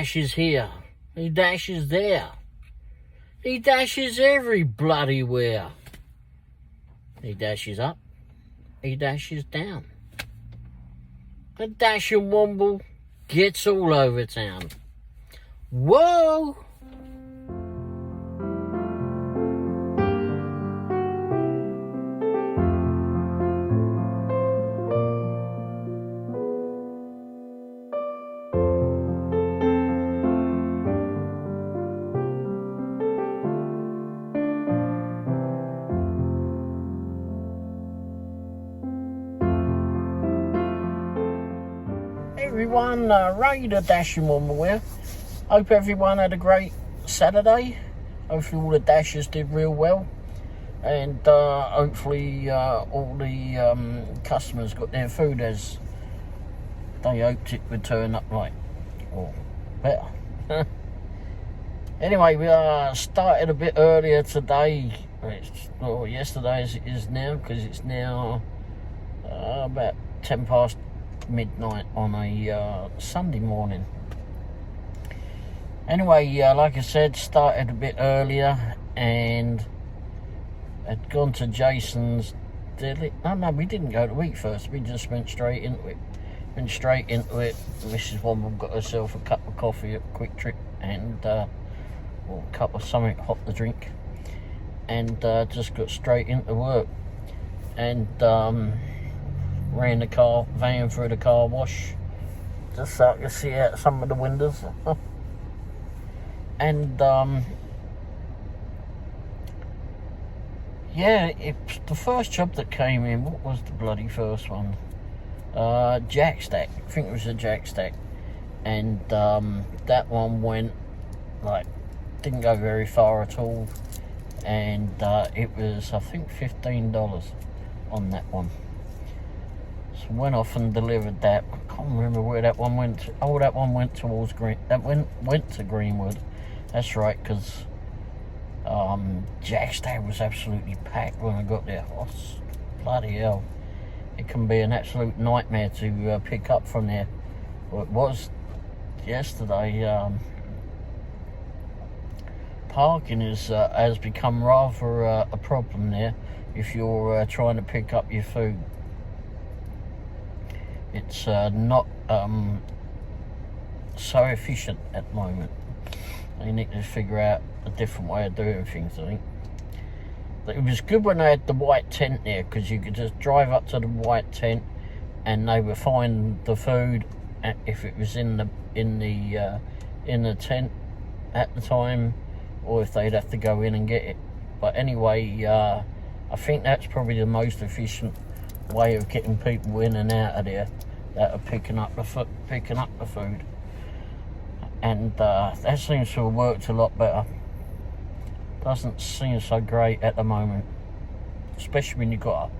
dashes here. He dashes there. He dashes every bloody where. He dashes up. He dashes down. The Dashing Womble gets all over town. Whoa! Everyone, Ray the Dashing Womble here. Hope everyone had a great Saturday. Hopefully all the dashers did real well, and hopefully all the customers got their food as they hoped it would turn up right, or better. Anyway, we started a bit earlier today, or yesterday as it is now, because it's now about 10 past midnight on a Sunday morning. Anyway, like I said, started a bit earlier and had gone to Jason's deli. No, we didn't go to eat first. We just went straight into it. Mrs. Womble got herself a cup of coffee at Quick Trip and or a cup of something hot to drink, and just got straight into work and ran the van through the car wash just so I could see out some of the windows. And yeah, it's the first job that came in. What was the bloody first one? Jack stack. I think it was a jack stack, and that one went didn't go very far at all, and it was, I think, $15 on that one. So went off and delivered that. I can't remember where that one went to. Oh, that one went towards went to Greenwood. That's right, because Jack's Day was absolutely packed when I got there. Oh, bloody hell. It can be an absolute nightmare to pick up from there. Well, it was yesterday. Parking has become rather a problem there if you're trying to pick up your food. It's not so efficient at the moment. They need to figure out a different way of doing things, I think. But it was good when they had the white tent there, because you could just drive up to the white tent and they would find the food if it was in the tent at the time, or if they'd have to go in and get it. But anyway, I think that's probably the most efficient way of getting people in and out of there that are picking up the food, and that seems to have worked a lot better. Doesn't seem so great at the moment, especially when you've got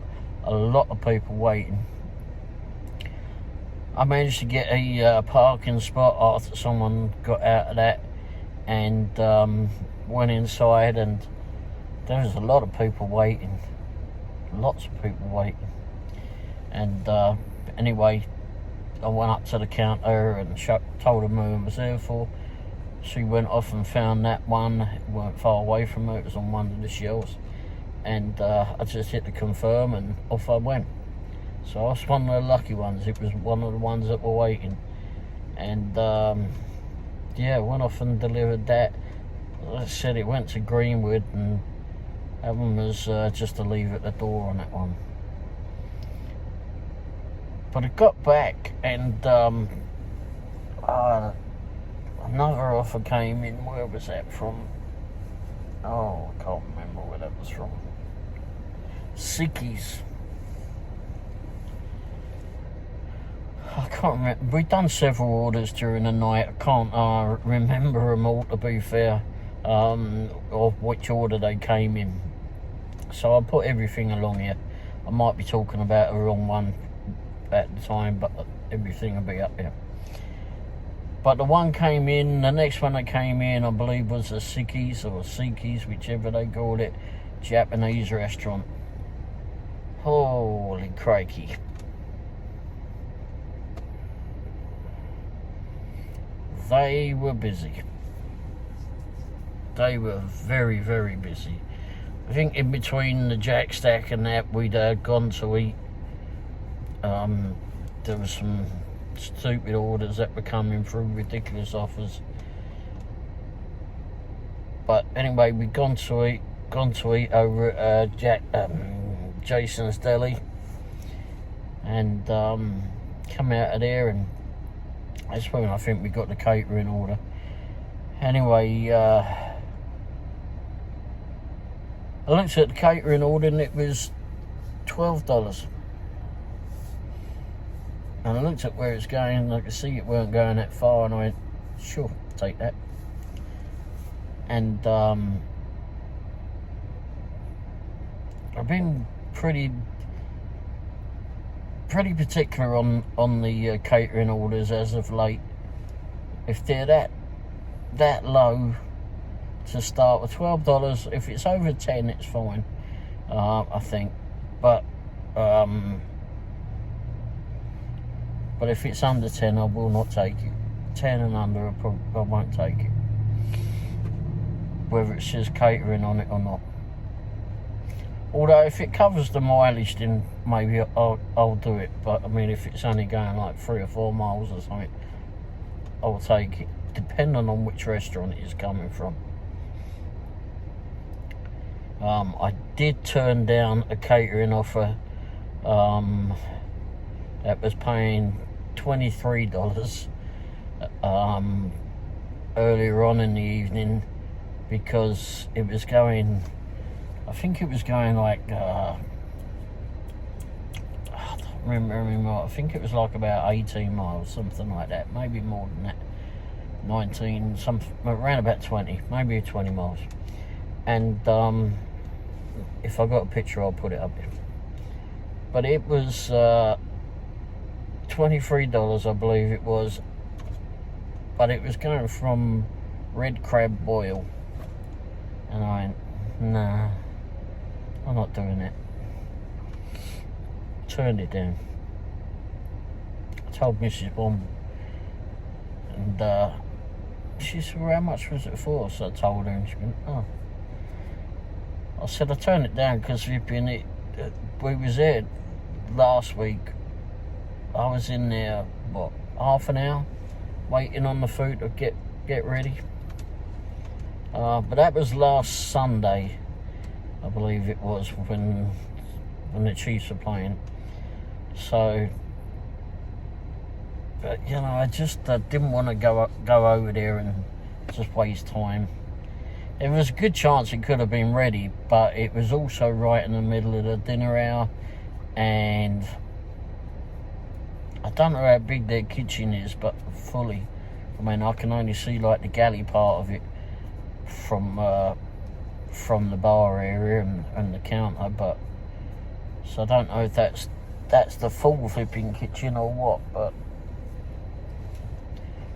a lot of people waiting. I managed to get a parking spot after someone got out of that, and went inside, and there was a lot of people waiting. Lots of people waiting. And anyway, I went up to the counter and told her who I was there for. She went off and found that one. It weren't far away from her. It was on one of the shelves. And I just hit the confirm and off I went. So I was one of the lucky ones. It was one of the ones that were waiting. And yeah, went off and delivered that. As I said, it went to Greenwood, and that one was just to leave at the door on that one. But it got back, and another offer came in. Where was that from? Oh, I can't remember where that was from. Sickies. I can't remember. We've done several orders during the night. I can't remember them all, to be fair, of which order they came in. So I'll put everything along here. I might be talking about the wrong one at the time, but everything will be up here. But the one came in, the next one that came in, I believe, was a Sickies, or Sikis, whichever they call it, Japanese restaurant. Holy crikey. they were busy. They were very, very busy. I think in between the jack stack and that, we'd gone to eat. There were some stupid orders that were coming through, ridiculous offers. But anyway, we'd gone to eat over at Jason's Deli, and come out of there, and that's when I think we got the catering order. Anyway, I looked at the catering order and it was $12. And I looked at where it's going and I could see it weren't going that far, and I went, sure, take that. And I've been pretty particular on the catering orders as of late. If they're that low to start with, $12, if it's over 10 it's fine, I think, but if it's under 10 I will not take it. 10 and under I won't take it, whether it's just catering on it or not. Although if it covers the mileage, then maybe I'll do it, but I mean if it's only going like 3 or 4 miles or something, I'll take it, depending on which restaurant it is coming from. I did turn down a catering offer that was paying $23 earlier on in the evening, because it was going, I think it was going like, I don't remember anymore, I think it was like about 18 miles, something like that, maybe more than that, 19, something around about 20, maybe 20 miles. And if I got a picture I'll put it up here. But it was $23 I believe it was, but it was going from red crab boil, and I went, nah, I'm not doing it. Turned it down. I told Mrs. Womble, and she said, well, how much was it for? So I told her, and she went, oh. I said I turned it down because we was there last week. I was in there, what, half an hour waiting on the food to get ready. But that was last Sunday, I believe it was, when the Chiefs were playing. So, but you know, I just didn't want to go over there and just waste time. There was a good chance it could have been ready, but it was also right in the middle of the dinner hour, and I don't know how big their kitchen is, but fully, I mean, I can only see like the galley part of it from the bar area and the counter, but so I don't know if that's the full flipping kitchen or what,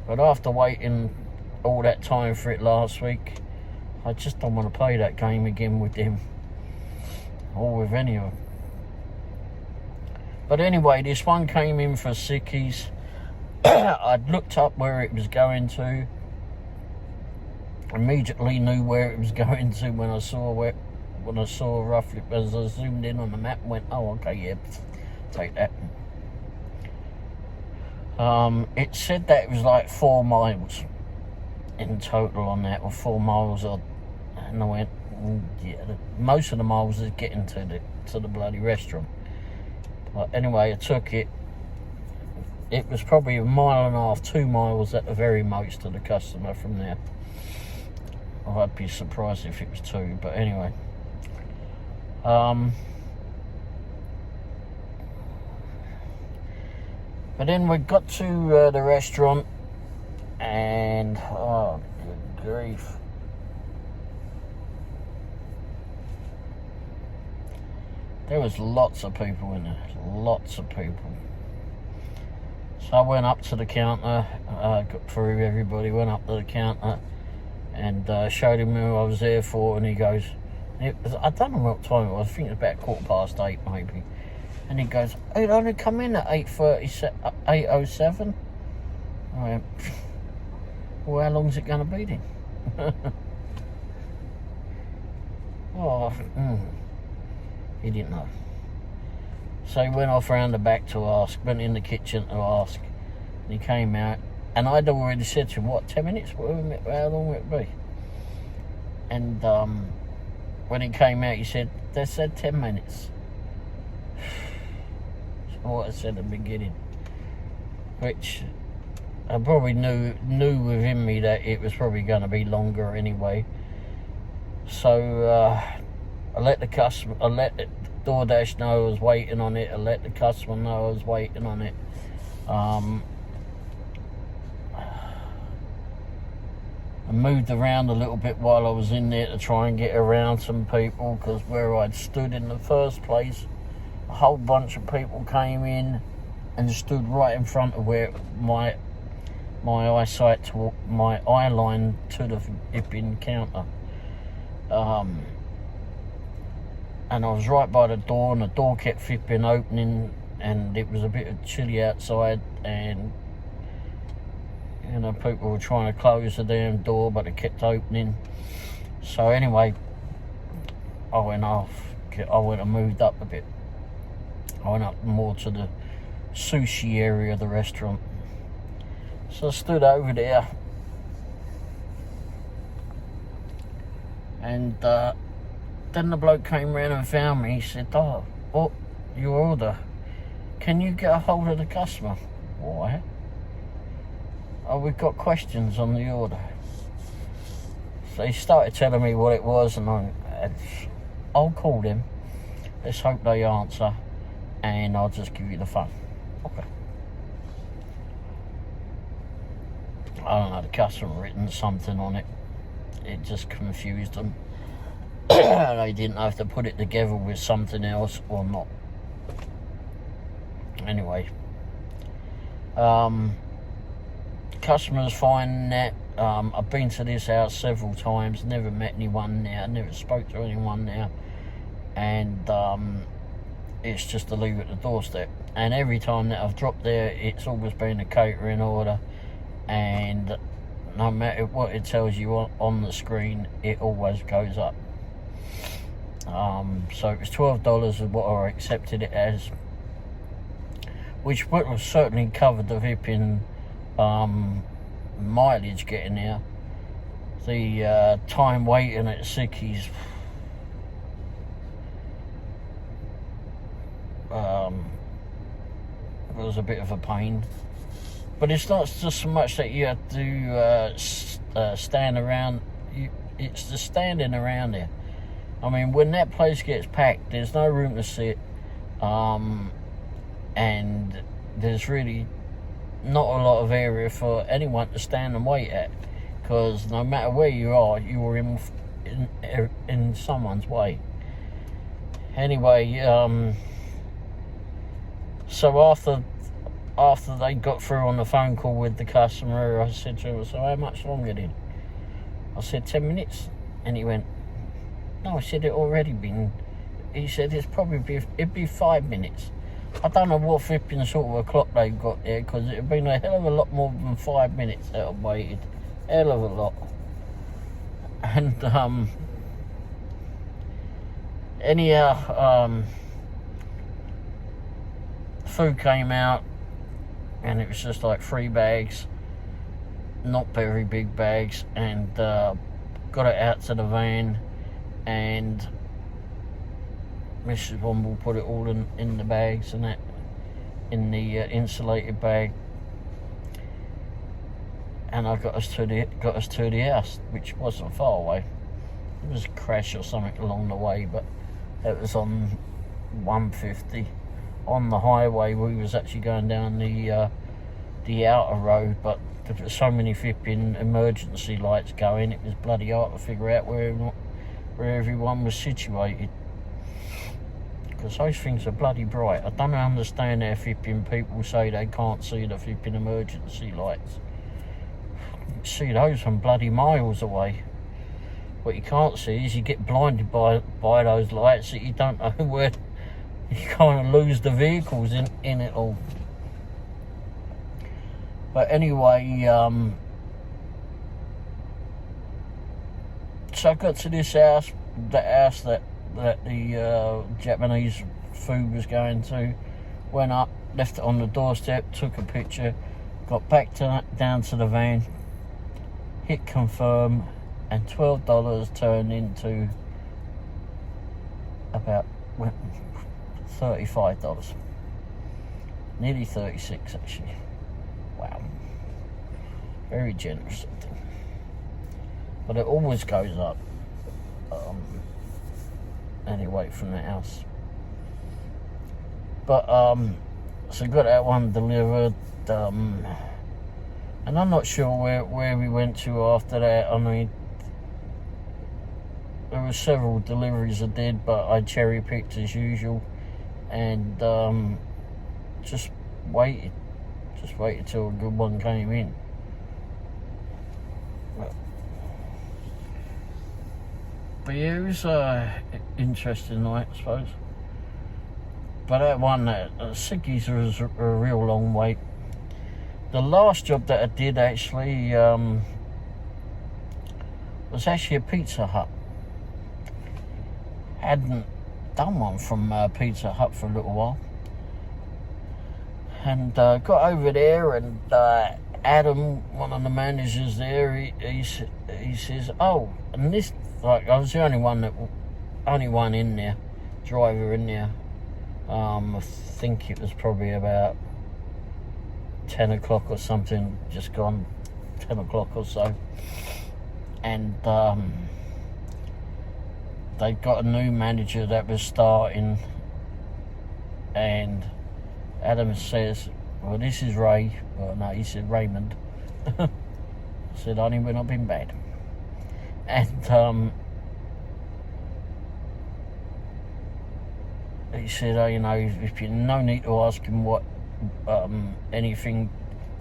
but after waiting all that time for it last week, I just don't want to play that game again with them, or with any of them. But anyway, this one came in for sickies. I'd looked up where it was going to. Immediately knew where it was going to when I saw roughly, as I zoomed in on the map and went, oh, okay, yeah, take that. It said that it was like 4 miles in total on that, or 4 miles odd. And I went, yeah, most of the miles is getting to the bloody restaurant. But anyway, I took it. It was probably 1.5 miles, 2 miles at the very most to the customer from there. I'd be surprised if it was 2, but anyway. But then we got to the restaurant, and oh, good grief. There was lots of people in there, lots of people. So I went up to the counter, got through everybody, went up to the counter and showed him who I was there for, and he goes, I don't know what time it was, I think it was about 8:15 maybe. And he goes, it only come in at 8:07. I went, Well, how long's it going to be then? Oh, he didn't know. So he went off round the back to ask, went in the kitchen to ask, and he came out, and I'd already said to him, what, 10 minutes? How long will it be? And when he came out, he said, they said 10 minutes. That's what I said at the beginning. Which I probably knew within me that it was probably going to be longer anyway. So I let the Doordash know I was waiting on it. I let the customer know I was waiting on it. I moved around a little bit while I was in there to try and get around some people, because where I'd stood in the first place, a whole bunch of people came in and stood right in front of where my eyesight to my eye line to the flipping counter. And I was right by the door, and the door kept flipping opening, and it was a bit chilly outside, and you know, people were trying to close the damn door, but it kept opening. So anyway, I went and moved up a bit. I went up more to the sushi area of the restaurant. So I stood over there, and then the bloke came round and found me. He said, oh, your order. Can you get a hold of the customer? Why? Oh, we've got questions on the order. So he started telling me what it was, and I'll call them. Let's hope they answer, and I'll just give you the phone. Okay. I don't know, the customer written something on it. It just confused them. They didn't know if to put it together with something else or not. Anyway, customers find that I've been to this house several times, never met anyone there, never spoke to anyone there, and it's just to leave at the doorstep. And every time that I've dropped there, it's always been a catering order, and no matter what it tells you on the screen, it always goes up. So it was $12 is what I accepted it as, which would have certainly covered the vipping mileage getting there. The time waiting at Sickies was a bit of a pain. But it's not just so much that you have to stand around, it's the standing around there. I mean, when that place gets packed, there's no room to sit, and there's really not a lot of area for anyone to stand and wait at, because no matter where you are in someone's way. Anyway, so after they got through on the phone call with the customer, I said to him, so how much longer then? I said 10 minutes, and he went, no, I said it already been. He said it'd be 5 minutes. I don't know what flipping sort of a clock they've got there, because it'd been a hell of a lot more than 5 minutes that I've waited. Hell of a lot. And anyhow, food came out, and it was just like 3 bags, not very big bags, and got it out to the van, and Mrs. Womble put it all in the bags and that, in the insulated bag, and I got us to the house, which wasn't far away. It was a crash or something along the way, but it was on 150 on the highway. We was actually going down the outer road, but there were so many flipping emergency lights going, it was bloody hard to figure out where everyone was situated, because those things are bloody bright. I don't understand how flipping people say they can't see the flipping emergency lights. You see those from bloody miles away. What you can't see is you get blinded by those lights, that you don't know where. You kind of lose the vehicles in it all. But anyway, So I got to this house, the house that the Japanese food was going to. Went up, left it on the doorstep, took a picture, got back down to the van, hit confirm, and $12 turned into about $35. Nearly 36 actually. Wow. Very generous. But it always goes up. Anyway, from the house. But so got that one delivered. And I'm not sure where we went to after that. I mean, there were several deliveries I did, but I cherry picked as usual, and just waited till a good one came in. But yeah, it was an interesting night, I suppose. But that one, Sickies was a real long wait. The last job that I did actually was actually a Pizza Hut. Hadn't done one from Pizza Hut for a little while. And got over there, and Adam, one of the managers there, he says, oh, and this, like, I was the only one in there, driver in there. I think it was probably about 10 o'clock or something, just gone 10 o'clock or so. And they got a new manager that was starting, and Adam says, well, this is Ray. Well, no, he said Raymond. I said, only when I've been bad. And he said, oh, you know, if you no need to ask him what anything,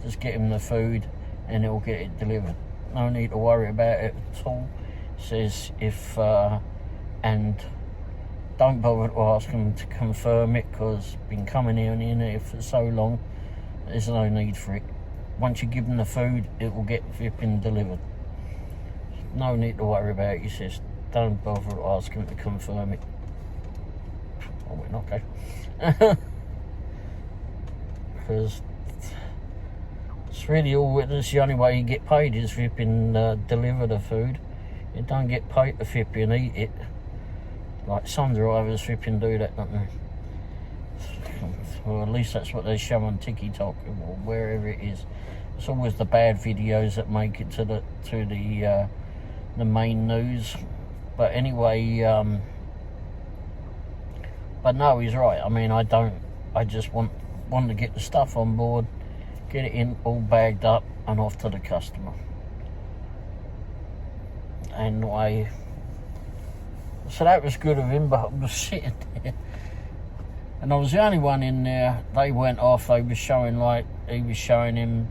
just get him the food and he'll get it delivered. No need to worry about it at all. He says, and don't bother to ask him to confirm it, because been coming here and in here for so long, there's no need for it. Once you give him the food, it will get flipping delivered. No need to worry about it. He says, don't bother to ask him to confirm it. I went, okay. Because it's really that's the only way you get paid is flipping deliver the food. You don't get paid to flipping eat it. Like some drivers flipping do that, don't they? Well, at least that's what they show on TikTok or wherever it is. It's always the bad videos that make it to the main news. But anyway, but no, he's right. I mean, I just want to get the stuff on board, get it in all bagged up and off to the customer. Anyway, so that was good of him, but I was sitting there and I was the only one in there. They went off. He was showing him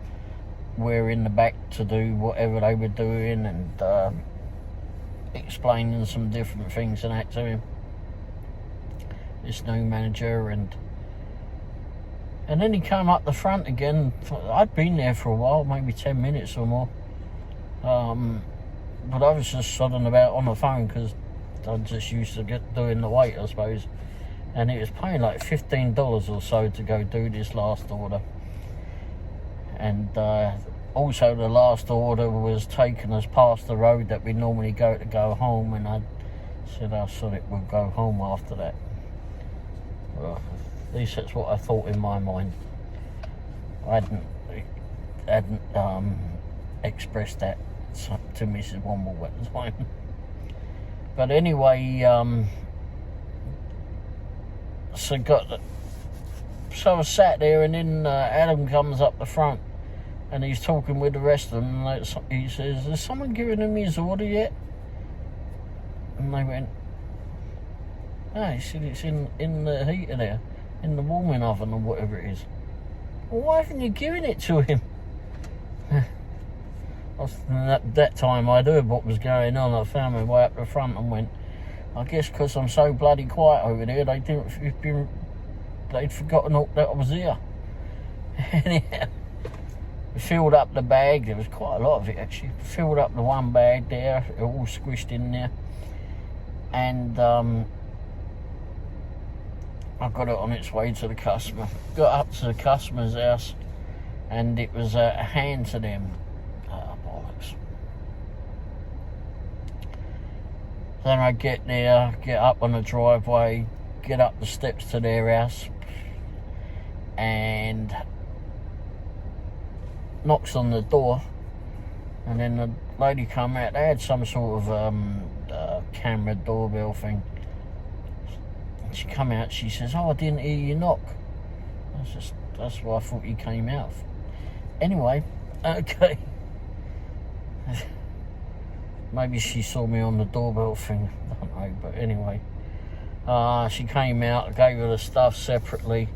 where in the back to do whatever they were doing, and explaining some different things and that to him, this new manager. And then he came up the front again. I'd been there for a while, maybe 10 minutes or more, but I was just sodding about on the phone because I'm just used to doing the wait, I suppose. And it was paying like $15 or so to go do this last order. And also the last order was taking us past the road that we normally go home, and I said I thought it would go home after that. Well, at least that's what I thought in my mind. I hadn't expressed that to Mrs. Womble at the time. But anyway, so I sat there, and then Adam comes up the front, and he's talking with the rest of them, and he says, has someone given him his order yet? And they went, no, he said it's in the heater there, in the warming oven or whatever it is. Well, why haven't you given it to him? That time I'd heard what was going on. I found my way up the front and went, I guess because I'm so bloody quiet over there, they'd forgotten that I was here. Anyhow, filled up the bag. There was quite a lot of it actually. Filled up the one bag there, all squished in there, and I got it on its way to the customer. Got up to the customer's house, and it was a hand to them. Bollocks. Then I get there, get up on the driveway, get up the steps to their house, and knocks on the door, and then the lady come out. They had some sort of camera doorbell thing. And she come out, she says, "Oh, I didn't hear you knock." That's why I thought you came out. Anyway, okay. Maybe she saw me on the doorbell thing, I don't know, but anyway. She came out, I gave her the stuff separately.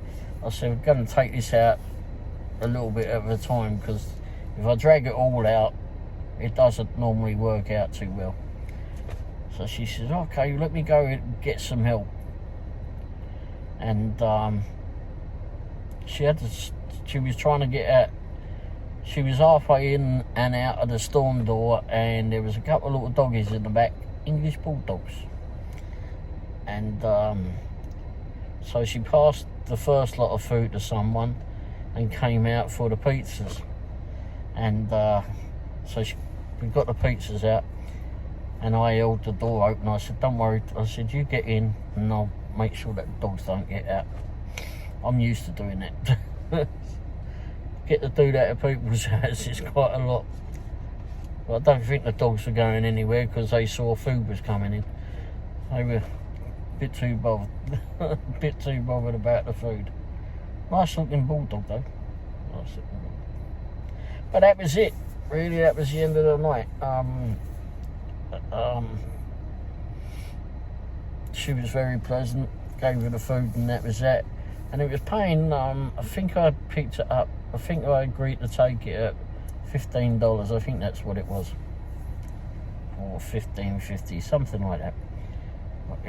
I said, "We're going to take this out a little bit at a time, because if I drag it all out, it doesn't normally work out too well." So she says, "Okay, let me go and get some help." And she was trying to get out. She was halfway in and out of the storm door, and there was a couple of little doggies in the back, English bulldogs. And so she passed the first lot of food to someone and came out for the pizzas. And so we got the pizzas out, and I held the door open. I said, "Don't worry." I said, "You get in and I'll make sure that the dogs don't get out." I'm used to doing that. Get to do that at people's houses quite a lot. But I don't think the dogs were going anywhere, because they saw food was coming in. They were a bit too bothered. A bit too bothered about the food. Nice looking bulldog though. Nice looking bulldog. But that was it. Really, that was the end of the night. She was very pleasant. Gave her the food, and that was that. And it was paying, I think I picked it up. I think I agreed to take it at $15. I think that's what it was. Or $15.50, something like that.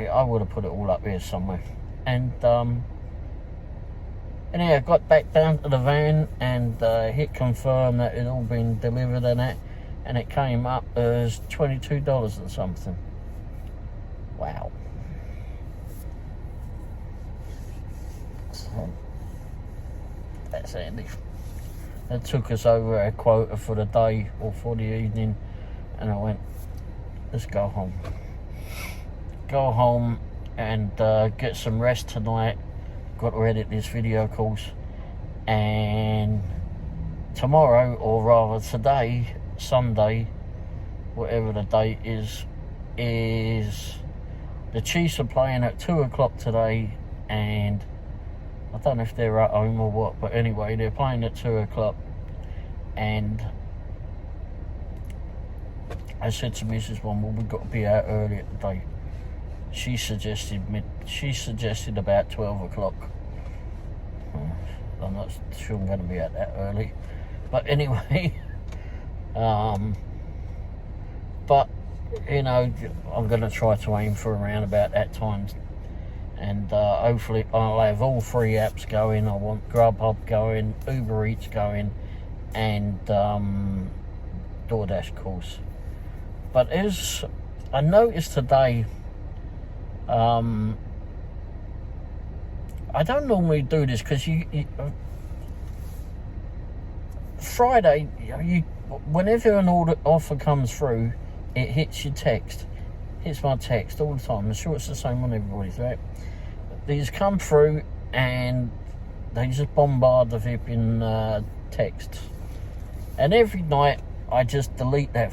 I would have put it all up here somewhere. And anyway, I got back down to the van and hit confirm that it had all been delivered and that. And it came up as $22 and something. Wow. So, that's handy. It took us over our quota for the day or for the evening, and I went, let's go home. Go home and get some rest tonight. Got to edit this video, of course. And tomorrow, or rather today, Sunday, whatever the date is the Chiefs are playing at 2 o'clock today, and I don't know if they're at home or what, but anyway, they're playing at 2 o'clock. And I said to Mrs. Womble, we've got to be out early at the day. She suggested about 12 o'clock. I'm not sure I'm going to be out that early. But anyway, but, you know, I'm going to try to aim for around about that time. And hopefully I'll have all 3 apps going. I want Grubhub going, Uber Eats going, and Doordash, of course. But as I noticed today, I don't normally do this, because you Friday, whenever an offer comes through, it hits your text. Hits my text all the time. I'm sure it's the same on everybody's, right? These come through and they just bombard the flipping text. And every night I just delete that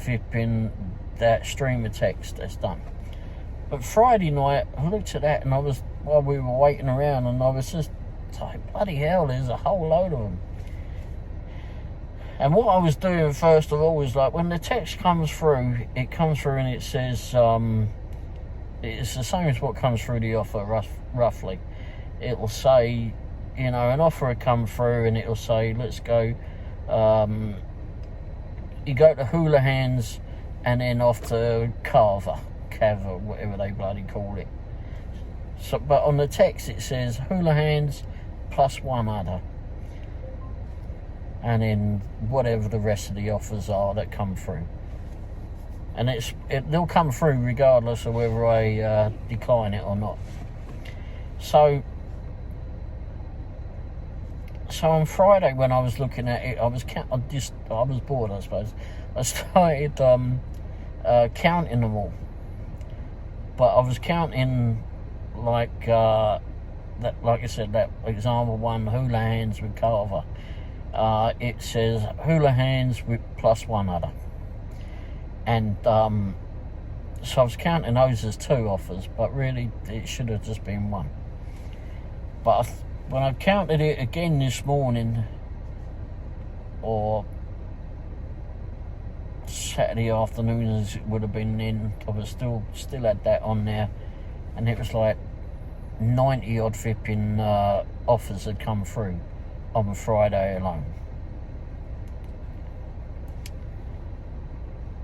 that stream of text that's done. But Friday night I looked at that, and while we were waiting around, and I was just like, bloody hell, there's a whole load of them. And what I was doing first of all was, like, when the text comes through, it comes through and it says, it's the same as what comes through the offer, roughly. It will say, you know, an offer will come through, and it will say, let's go, you go to Hula Hands and then off to Cava, whatever they bloody call it. So, but on the text it says Hula Hands plus one other. and then whatever the rest of the offers are that come through. And they'll come through regardless of whether I decline it or not. So on Friday when I was looking at it, I was bored, I suppose. I started counting them all, but I was counting like I said, that example one, hula hands with Carver. It says hula hands with plus one other, and so I was counting those as 2 offers, but really it should have just been 1. But when I counted it again this morning, or Saturday afternoon as it would have been then, I was still had that on there, and it was like 90 odd flipping offers had come through on Friday alone.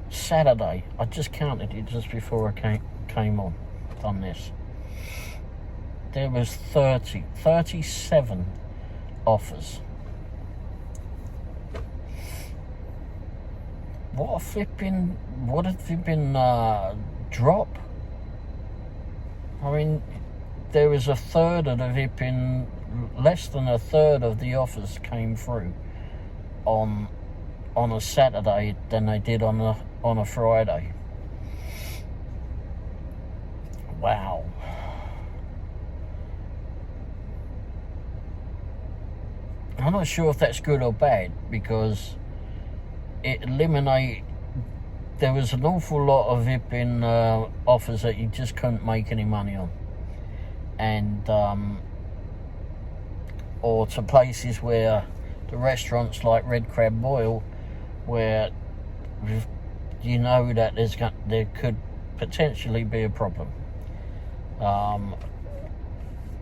Saturday, I just counted it just before I came on this. There was 37 offers. What a flipping drop. I mean, there was less than a third of the offers came through on a Saturday than they did on a Friday. Wow. I'm not sure if that's good or bad, because there was an awful lot of flipping offers that you just couldn't make any money on, and or to places where the restaurants like Red Crab Boil, where you know that there could potentially be a problem.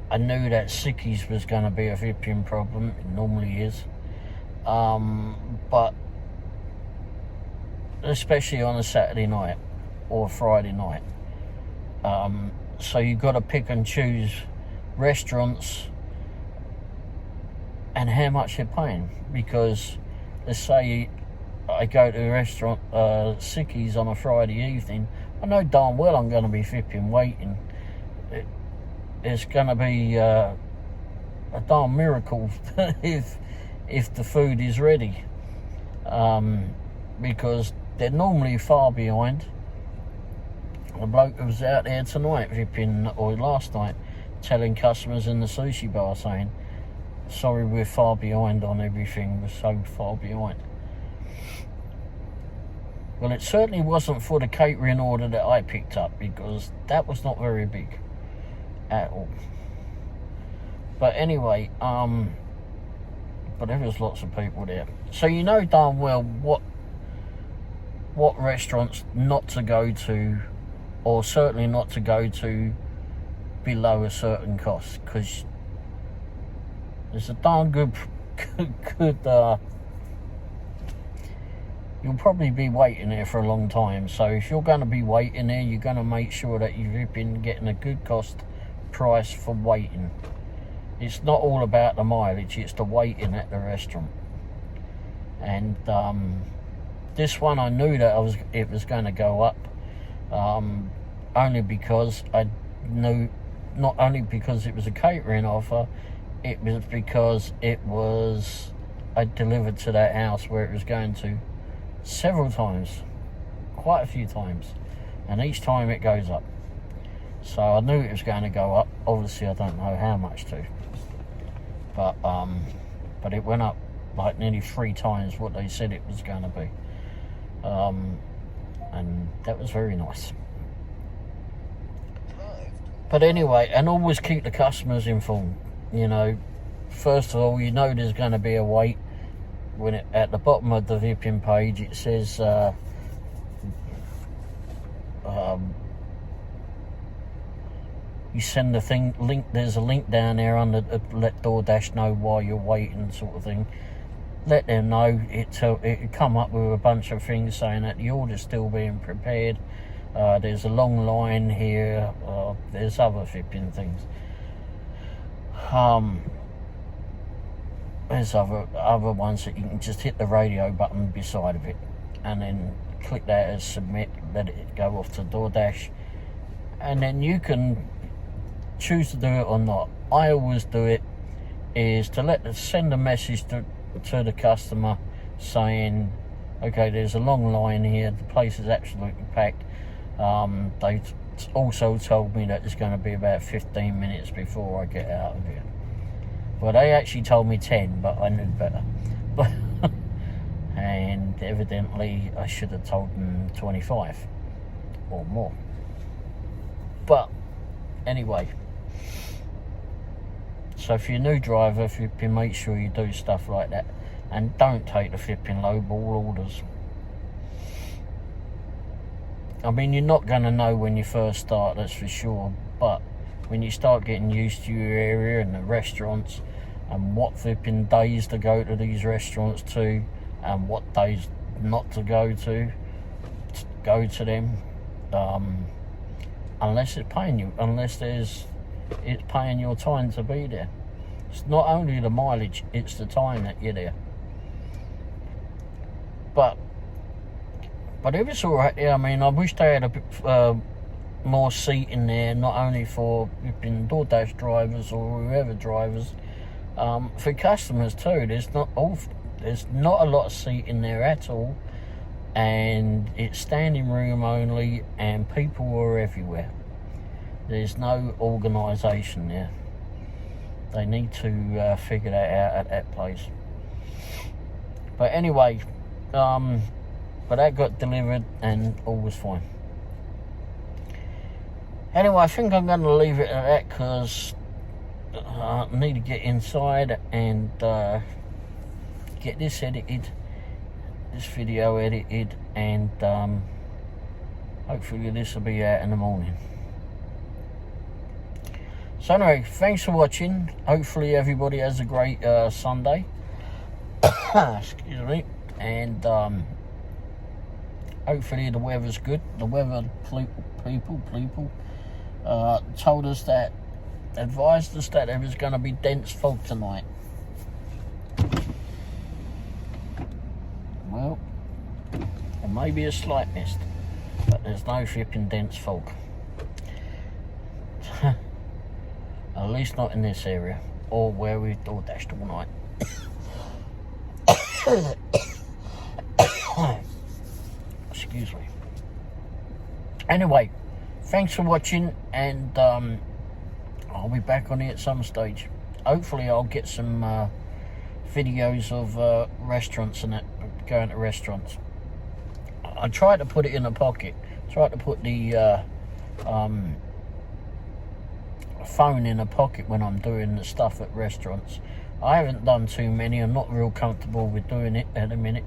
I knew that Sickies was going to be a flipping problem. It normally is, but especially on a Saturday night or Friday night. So you've got to pick and choose restaurants and how much you're paying, because let's say I go to a restaurant, Sickies, on a Friday evening. I know darn well I'm going to be flipping waiting. It's going to be a darn miracle if the food is ready, because they're normally far behind. The bloke who was out there tonight, or last night, telling customers in the sushi bar, saying, sorry, we're far behind on everything, we're so far behind. Well, it certainly wasn't for the catering order that I picked up, because that was not very big at all. But anyway, but there was lots of people there. So you know darn well what restaurants not to go to, or certainly not to go to below a certain cost, because there's a darn good you'll probably be waiting there for a long time. So if you're going to be waiting there, you're going to make sure that you've been getting a good cost price for waiting. It's not all about the mileage, it's the waiting at the restaurant. And this one, I knew that it was going to go up, only because I knew, not only because it was a catering offer, it was because I delivered to that house where it was going to several times, quite a few times, and each time it goes up. So I knew it was going to go up. Obviously I don't know how much to, but it went up like nearly 3 times what they said it was going to be, and that was very nice. But anyway, and always keep the customers informed. You know, first of all, you know there's going to be a wait. When at the bottom of the Vipping page it says you send the link. There's a link down there under let Doordash know why you're waiting, sort of thing. Let them know. It come up with a bunch of things saying that the order's still being prepared. There's a long line here. There's other flipping things. there's other ones that you can just hit the radio button beside of it and then click that as submit, let it go off to Doordash, and then you can choose to do it or not. I always do it is to send a message to the customer saying, okay, there's a long line here, the place is absolutely packed. They also told me that it's going to be about 15 minutes before I get out of here. Well, they actually told me 10, but I knew better. And evidently I should have told them 25 or more. But anyway, so if you're a new driver, if you can make sure you do stuff like that, and don't take the flipping lowball orders. I mean, you're not going to know when you first start, that's for sure, but when you start getting used to your area and the restaurants and what flipping days to go to these restaurants to and what days not to go to them, unless it's paying you, it's paying your time to be there. It's not only the mileage, it's the time that you're there. But it was alright. Yeah, I mean, I wish they had a bit more seating there, not only for Doordash drivers or whoever drivers, for customers too. There's not a lot of seating there at all, and it's standing room only, and people are everywhere. There's no organisation there. They need to figure that out at that place. But anyway, but that got delivered and all was fine. Anyway, I think I'm going to leave it at that because I need to get inside and get this edited, this video edited, and hopefully this will be out in the morning. So anyway, thanks for watching. Hopefully everybody has a great Sunday. Excuse me. And hopefully the weather's good. The weather people told us that, advised us that there was going to be dense fog tonight. Well, there may be a slight mist, but there's no flipping dense fog. At least not in this area, or where we've Doordashed all night. Excuse me. Anyway, thanks for watching, and I'll be back on it at some stage. Hopefully I'll get some videos of restaurants and that, going to restaurants. I tried to put it in a pocket, tried to put the phone in a pocket when I'm doing the stuff at restaurants. I haven't done too many. I'm not real comfortable with doing it at the minute.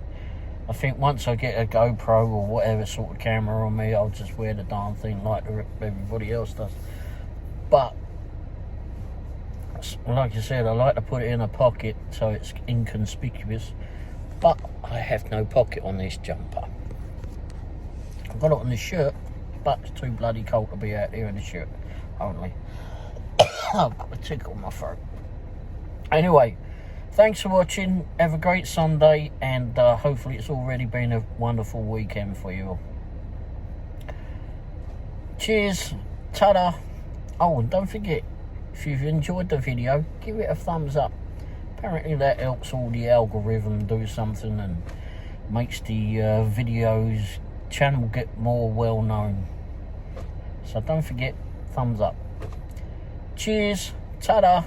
I think once I get a GoPro or whatever sort of camera on me, I'll just wear the darn thing like everybody else does. But like I said, I like to put it in a pocket so it's inconspicuous, but I have no pocket on this jumper. I've got it on the shirt, but it's too bloody cold to be out there in the shirt only. I've got a tickle in my throat. Anyway, thanks for watching. Have a great Sunday, and hopefully it's already been a wonderful weekend for you all. Cheers. Ta-da. Oh, and don't forget, if you've enjoyed the video, give it a thumbs up. Apparently that helps all the algorithm do something and makes the videos channel get more well known. So don't forget, thumbs up. Cheers. Ta-da.